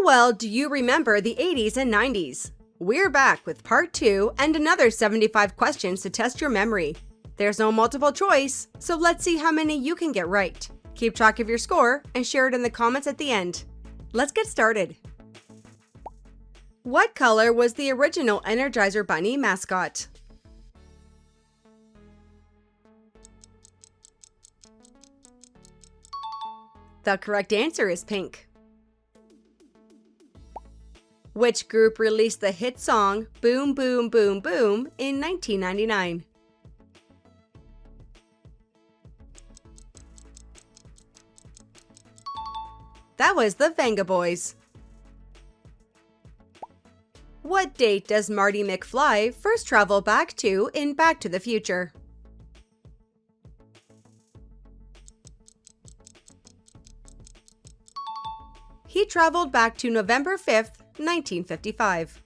well do you remember the 80s and 90s? We're back with part 2 and another 75 questions to test your memory. There's no multiple choice, so let's see how many you can get right. Keep track of your score and share it in the comments at the end. Let's get started. What color was the original Energizer Bunny mascot? The correct answer is pink. Which group released the hit song Boom Boom Boom Boom in 1999? That was the Venga Boys. What date does Marty McFly first travel back to in Back to the Future? He traveled back to November 5th, 1955.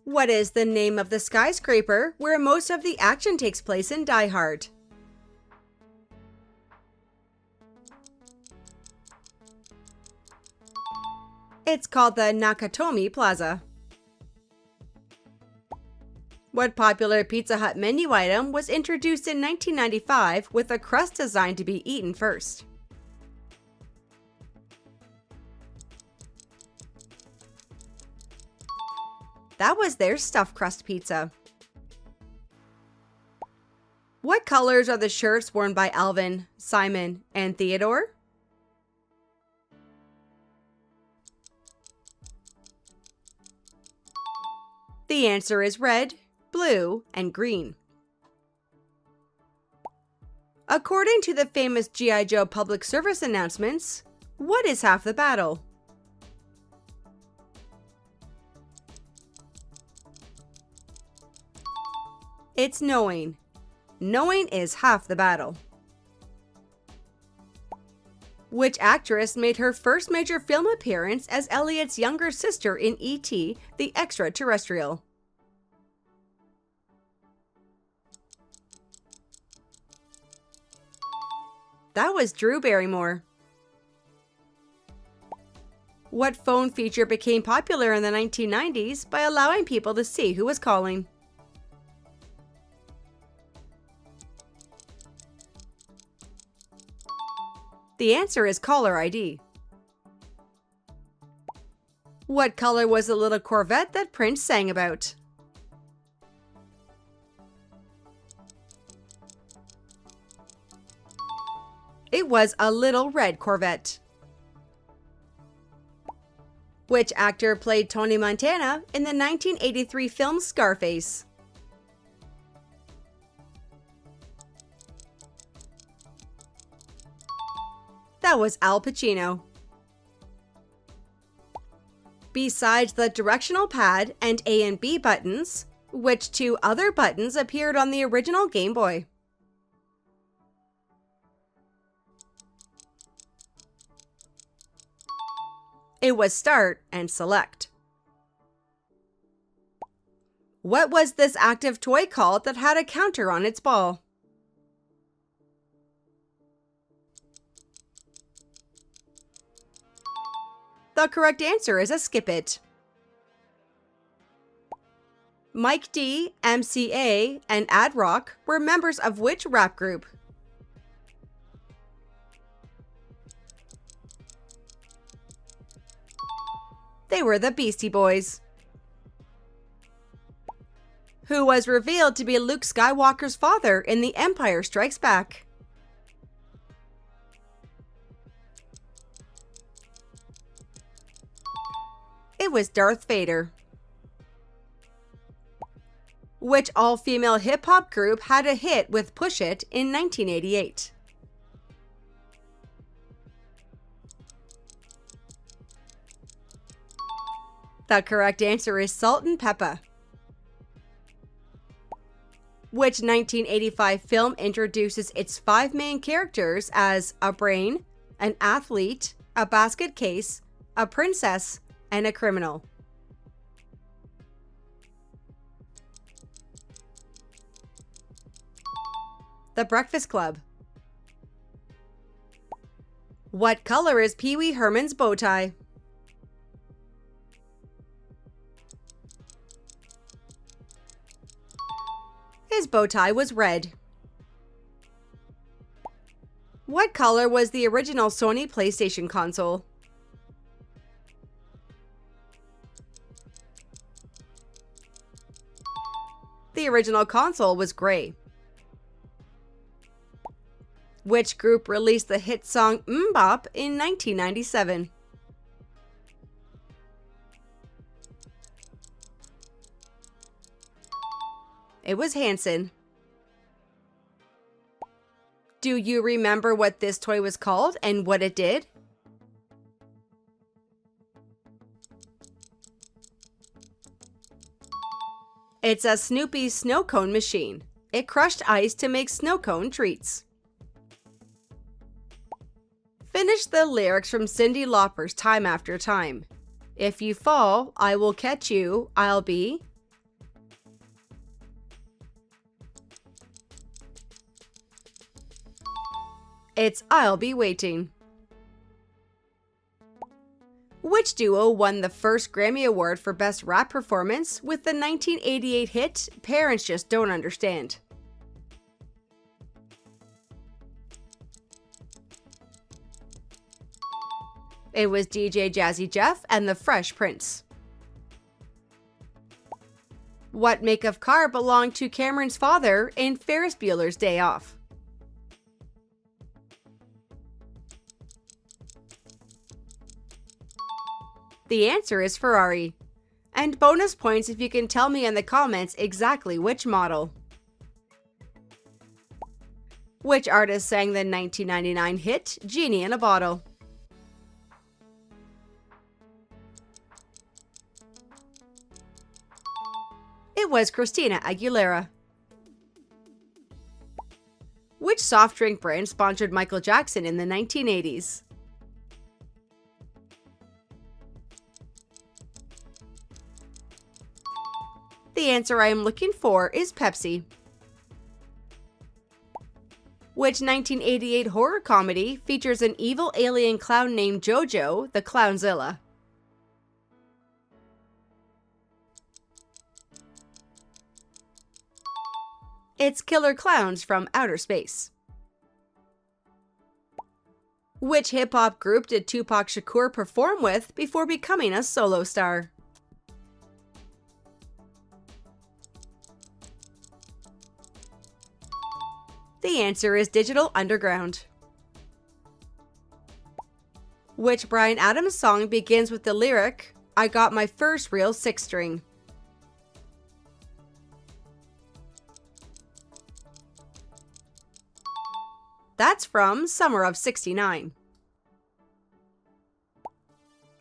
What is the name of the skyscraper where most of the action takes place in Die Hard? It's called the Nakatomi Plaza. What popular Pizza Hut menu item was introduced in 1995 with a crust designed to be eaten first? That was their stuffed crust pizza. What colors are the shirts worn by Alvin, Simon, and Theodore? The answer is red, blue, and green. According to the famous G.I. Joe public service announcements, what is half the battle? It's knowing. Knowing is half the battle. Which actress made her first major film appearance as Elliot's younger sister in E.T. the Extraterrestrial? That was Drew Barrymore. What phone feature became popular in the 1990s by allowing people to see who was calling? The answer is caller ID. What color was the little Corvette that Prince sang about? It was a little red Corvette. Which actor played Tony Montana in the 1983 film Scarface? That was Al Pacino. Besides the directional pad and A and B buttons, which two other buttons appeared on the original Game Boy? It was Start and Select. What was this active toy called that had a counter on its ball? The correct answer is a Skip It. Mike D, MCA, and Ad Rock were members of which rap group? They were the Beastie Boys. Who was revealed to be Luke Skywalker's father in The Empire Strikes Back? It was Darth Vader. Which all-female hip-hop group had a hit with Push It in 1988? The correct answer is Salt and Peppa. Which 1985 film introduces its 5 main characters as a brain, an athlete, a basket case, a princess, and a criminal? The Breakfast Club. What color is Pee Wee Herman's bow tie? His bow tie was red. What color was the original Sony PlayStation console? The original console was gray. Which group released the hit song MMMBop in 1997? It was Hanson. Do you remember what this toy was called and what it did? It's a Snoopy snow cone machine. It crushed ice to make snow cone treats. Finish the lyrics from Cyndi Lauper's Time After Time. If you fall, I will catch you, I'll be... It's I'll Be Waiting. Which duo won the first Grammy Award for Best Rap Performance with the 1988 hit Parents Just Don't Understand? It was DJ Jazzy Jeff and the Fresh Prince. What make of car belonged to Cameron's father in Ferris Bueller's Day Off? The answer is Ferrari. And bonus points if you can tell me in the comments exactly which model. Which artist sang the 1999 hit Genie in a Bottle? It was Christina Aguilera. Which soft drink brand sponsored Michael Jackson in the 1980s? The answer I am looking for is Pepsi. Which 1988 horror comedy features an evil alien clown named Jojo the Clownzilla? It's Killer Clowns from Outer Space. Which hip-hop group did Tupac Shakur perform with before becoming a solo star? The answer is Digital Underground. Which Bryan Adams song begins with the lyric, I got my first real six string? That's from Summer of '69.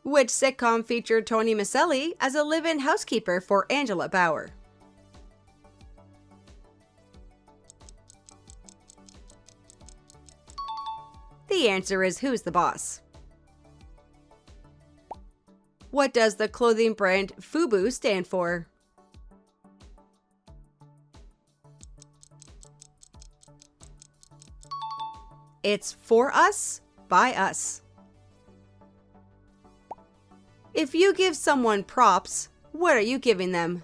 Which sitcom featured Tony Maselli as a live-in housekeeper for Angela Bauer? The answer is Who's the Boss? What does the clothing brand FUBU stand for? It's For Us, By Us. If you give someone props, what are you giving them?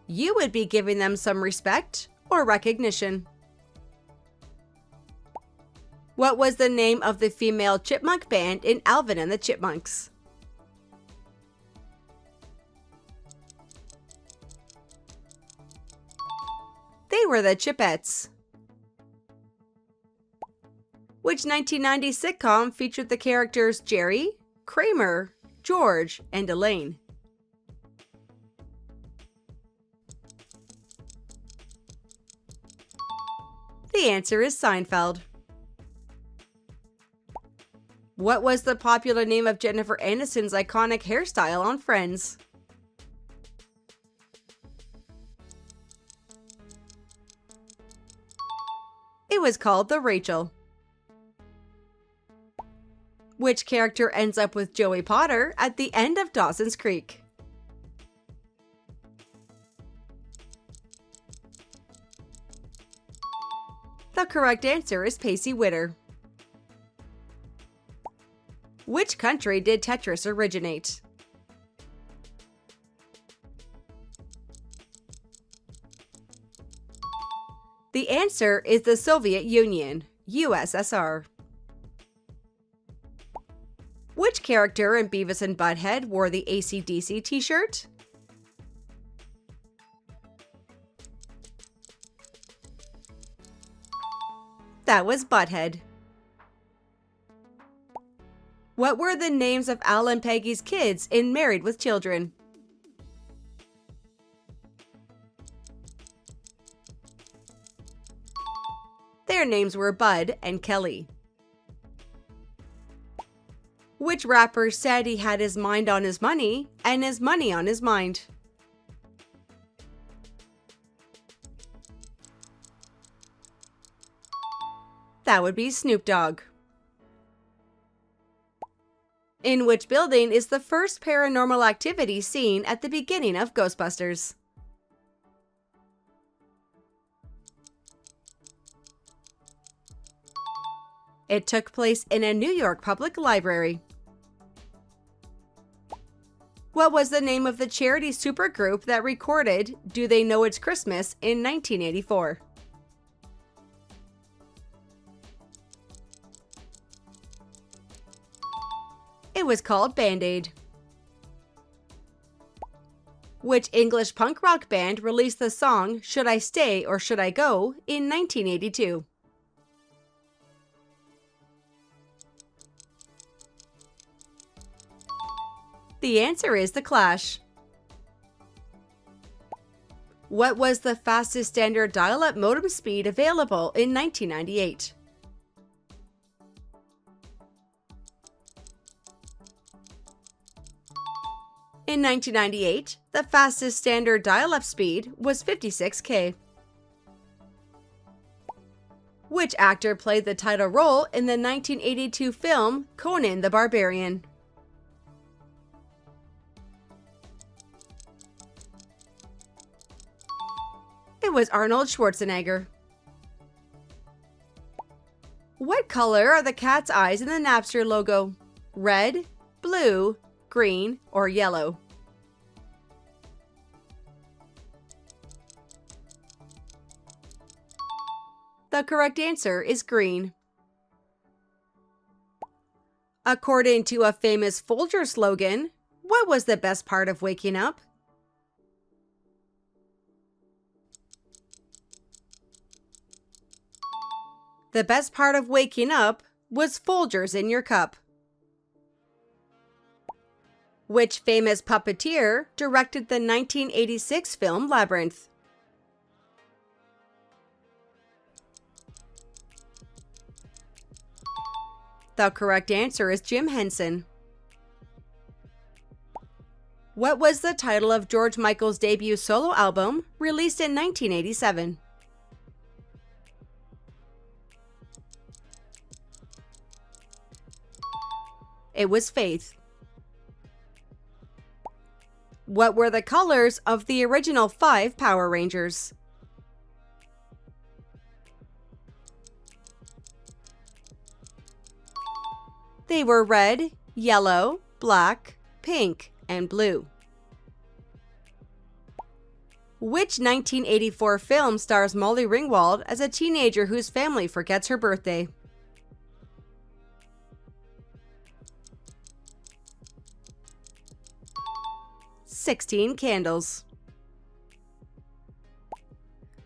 You would be giving them some respect or recognition. What was the name of the female chipmunk band in Alvin and the Chipmunks? They were the Chipettes. Which 1990 sitcom featured the characters Jerry, Kramer, George, and Elaine? The answer is Seinfeld. What was the popular name of Jennifer Aniston's iconic hairstyle on Friends? It was called the Rachel. Which character ends up with Joey Potter at the end of Dawson's Creek? The correct answer is Pacey Witter. Which country did Tetris originate? The answer is the Soviet Union, USSR. Which character in Beavis and Butthead wore the AC/DC t-shirt? That was Butthead. What were the names of Al and Peggy's kids in Married with Children? Their names were Bud and Kelly. Which rapper said he had his mind on his money and his money on his mind? That would be Snoop Dogg. In which building is the first paranormal activity seen at the beginning of Ghostbusters? It took place in a New York public library. What was the name of the charity supergroup that recorded Do They Know It's Christmas in 1984? It was called Band-Aid. Which English punk rock band released the song Should I Stay or Should I Go in 1982? The answer is The Clash. What was the fastest standard dial-up modem speed available in 1998? In 1998, the fastest standard dial-up speed was 56K. Which actor played the title role in the 1982 film Conan the Barbarian? It was Arnold Schwarzenegger. What color are the cat's eyes in the Napster logo? Red, blue, green, or yellow? The correct answer is green. According to a famous Folger slogan, what was the best part of waking up? The best part of waking up was Folgers in your cup. Which famous puppeteer directed the 1986 film Labyrinth? The correct answer is Jim Henson. What was the title of George Michael's debut solo album released in 1987? It was Faith. What were the colors of the original 5 Power Rangers? They were red, yellow, black, pink, and blue. Which 1984 film stars Molly Ringwald as a teenager whose family forgets her birthday? "16 Candles."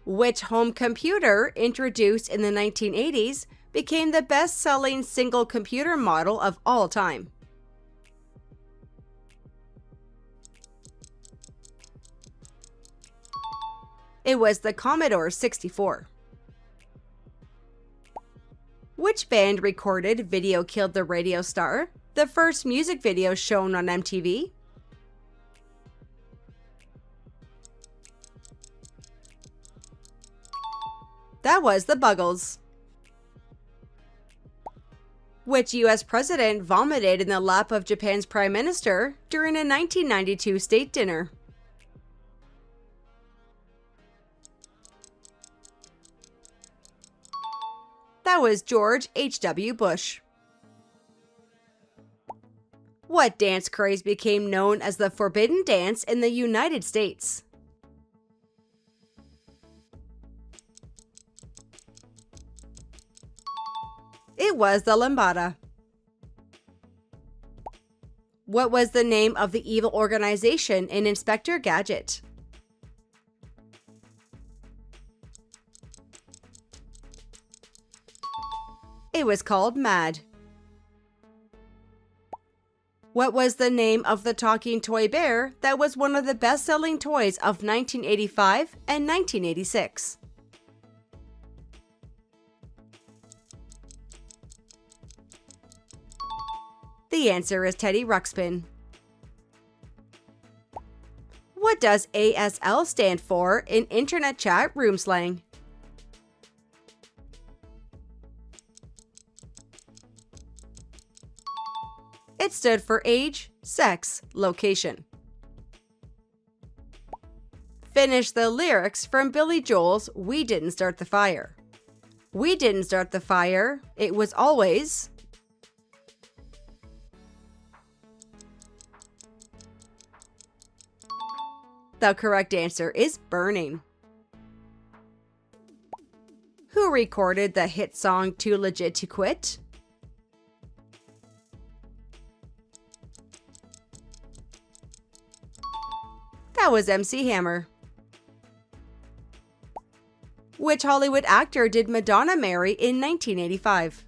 Which home computer, introduced in the 1980s, became the best-selling single computer model of all time? It was the Commodore 64. Which band recorded Video Killed the Radio Star, the first music video shown on MTV? That was the Buggles. Which U.S. president vomited in the lap of Japan's prime minister during a 1992 state dinner? That was George H.W. Bush. What dance craze became known as the Forbidden Dance in the United States? It was the lambada. What was the name of the evil organization in Inspector Gadget? It was called MAD. What was the name of the talking toy bear that was one of the best-selling toys of 1985 and 1986? The answer is Teddy Ruxpin. What does ASL stand for in internet chat room slang? It stood for age, sex, location. Finish the lyrics from Billy Joel's We Didn't Start the Fire. We didn't start the fire, it was always... The correct answer is burning. Who recorded the hit song Too Legit to Quit? That was MC Hammer. Which Hollywood actor did Madonna marry in 1985?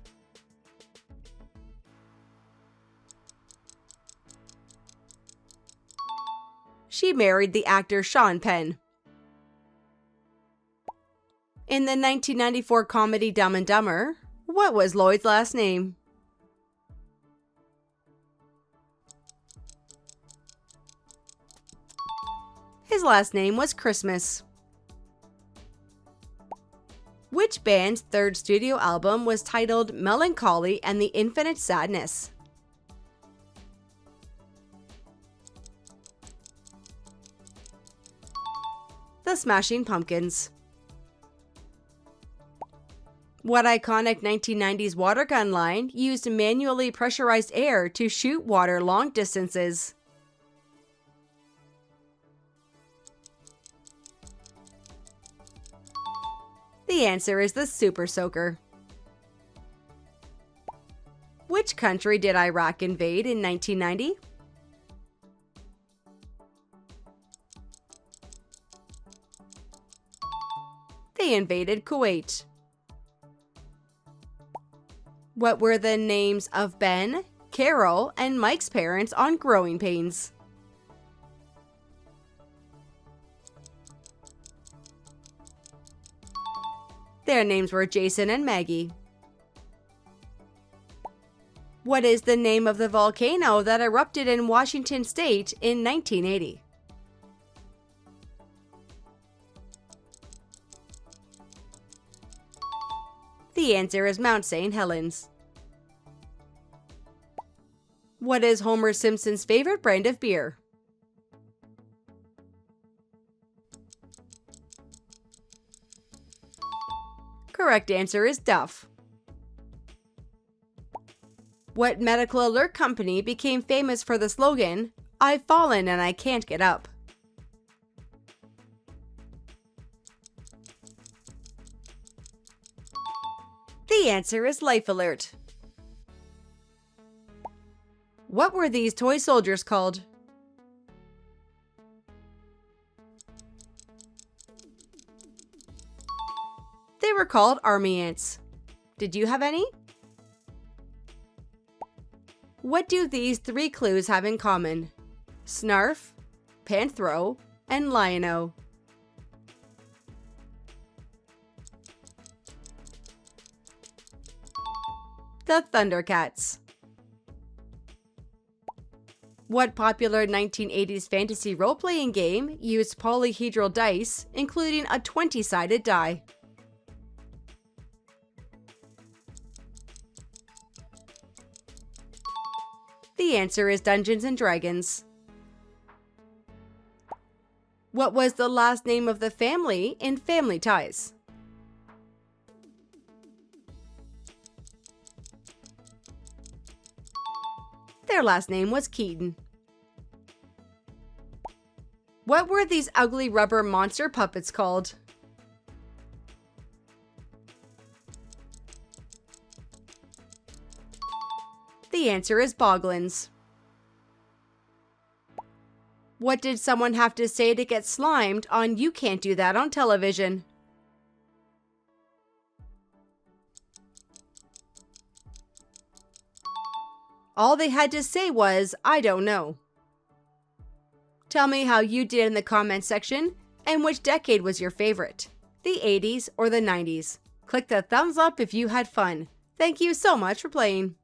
She married the actor Sean Penn. In the 1994 comedy Dumb and Dumber, what was Lloyd's last name? His last name was Christmas. Which band's third studio album was titled Melancholy and the Infinite Sadness? The Smashing Pumpkins. What iconic 1990s water gun line used manually pressurized air to shoot water long distances? The answer is the Super Soaker. Which country did Iraq invade in 1990? They invaded Kuwait. What were the names of Ben, Carol, and Mike's parents on Growing Pains? Their names were Jason and Maggie. What is the name of the volcano that erupted in Washington State in 1980? The answer is Mount St. Helens. What is Homer Simpson's favorite brand of beer? Correct answer is Duff. What medical alert company became famous for the slogan, "I've fallen and I can't get up"? The answer is Life Alert. What were these toy soldiers called? They were called army ants. Did you have any? What do these three clues have in common? Snarf, Panthro, and Lion-O. The Thundercats. What popular 1980s fantasy role-playing game used polyhedral dice, including a 20-sided die? The answer is Dungeons and Dragons. What was the last name of the family in Family Ties? Their last name was Keaton. What were these ugly rubber monster puppets called? The answer is boglins. What did someone have to say to get slimed on You Can't Do That on Television? All they had to say was, I don't know. Tell me how you did in the comments section, and which decade was your favorite, the 80s or the 90s. Click the thumbs up if you had fun. Thank you so much for playing.